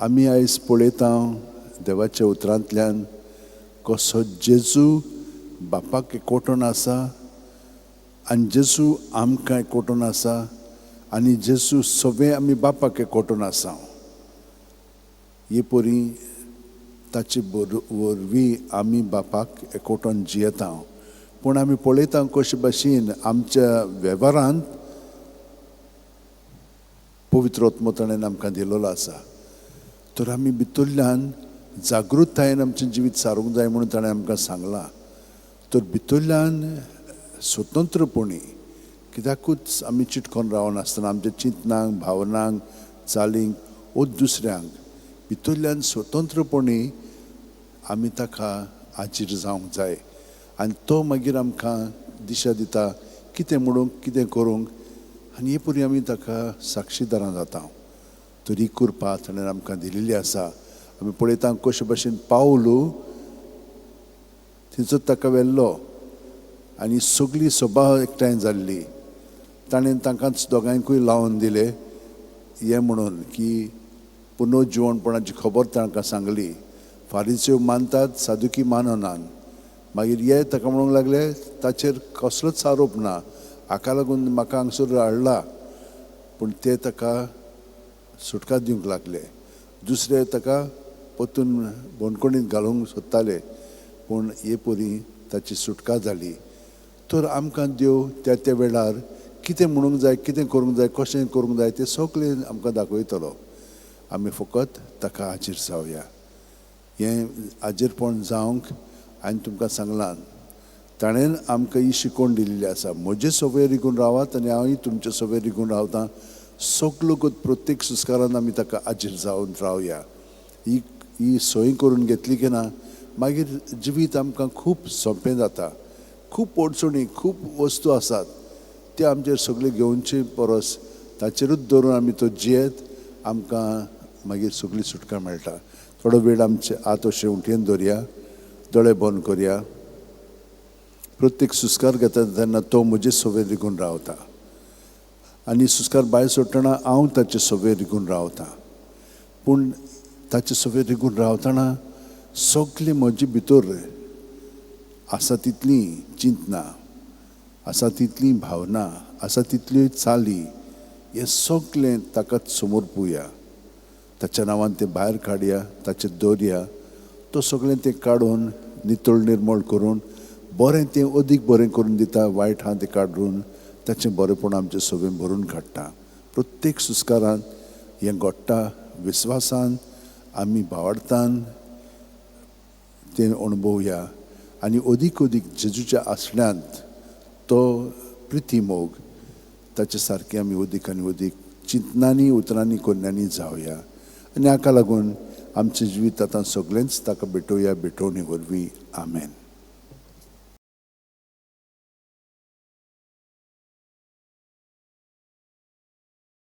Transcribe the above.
आमी आयज पळयता देवाच्या उतरांतल्यान कसो जेजू बापाक एकवटून आसा आनी जेजू आमकां एकवटून आसा आनी जेजू सगळे आमी बापाक एकवटून आसा. हे परी ताचे वरवीं आमी बापाक एकवटून जियेता. पूण आमी पळयता कशे भाशेन आमच्या वेव्हारांत पवित्र आत्मो ताणें आमकां दिलेलो आसा. तर आमी भितरल्यान जागृतायेन आमचें जिवीत सारूंक जाय म्हणून ताणें आमकां सांगलां. तर भितरल्यान स्वतंत्रपणी कित्याकूच आमी चिटकोन रावनासतना आमच्या चिंतनांक भावनांक चालींक वो दुसऱ्यांक भितरल्यान स्वतंत्रपणी आमी ताका हाजीर जावंक जाय. आनी तो मागीर आमकां दिशा दिता कितें म्हणूंक कितें करूंक आनी हे परी आमी ताका साक्षीदारां जाता. तर ही कृपा ताणें आमकां दिलेली आसा. आमी पळयता कशे भाशेन पावलू थंयचो ताका व्हेल्लो आनी सगळी सभा एकठांय जाल्ली. ताणें तांकांच दोगांयकूय लावन दिले हें म्हणून की पुनर्जिवणपणाची खबर तांकां सांगली. फारिसेव मानतात, सादुकी माननात. मागीर हे ताका म्हणूंक लागले ताचेर कसलोच आरोप ना, हाका लागून म्हाका हांगसर हाडला. पूण ते ताका सुटका दिवंक लागले. दुसरे ताका परतून बोणकुणींत घालूंक सोदताले पूण हे परी ताची सुटका जाली. तर आमकां देव त्या त्या वेळार कितें म्हणूंक जाय, कितें करूंक जाय, कशें करूंक जाय तें सगळें आमकां दाखयतलो. आमी फकत ताका हाजीर जावया. हें हाजीरपण जावंक हांवें तुमकां सांगलां ताणें आमकां ही शिकोवण दिल्ली आसा. म्हजे सवय रिगून रावात आनी हांवूय तुमचे सवय रिगून रावतां. सगलो प्रत्येक सुस्कारान आमी ताका हाजीर जावन रावया. ही सोय करून घेतली की ना मागीर जिवीत आमकां खूब सोंपें जाता. खूब अडचणी खूब वस्तू आसात त्यो आमचेर सगळे घेवनचे परस ताचेरूच धरून आमी तो जियेत आमकां मागीर सगळी सुटका मेळटा. थोडो वेळ आमचे हात अशें उंटयेन दवरया, दोळे बंद करया. प्रत्येक सुस्कार घेता तेन्ना तो म्हजे सवय रिगून रावता आनी सुस्कार भायर सोडटना हांव ताचे सवय रिगून रावता. पूण ताचे सवय रिगून रावतना सगळें म्हजे भितर आसा तितली चिंतना, आसा तितली भावना, आसा तितल्यो चाली हें सगळें ताकाच समोर पळोवया. ताच्या नांवान तें भायर काडया, ताचें दवरया. तो सगळें तें काडून नितळ निर्मळ करून बरें तें अदीक बरें करून दिता. वायट आहा तें काडून ताचें बरेंपण आमचे सगळें भरून काडटा. प्रत्येक सुस्कारान हें घडटा. विस्वासान आमी भावार्थान तें अणभवया आनी अदीक अदीक जेजूच्या आसण्यांत तो प्रिती मोग ताचे सारकें आमी अदीक आनी अदीक चिंतनांनी उतरांनी कोन्यांनी जावया. आनी हाका लागून आमचें जिवीत आतां सगळेंच ताका भेटोवया. भेटोवणी वरवीं आमेन.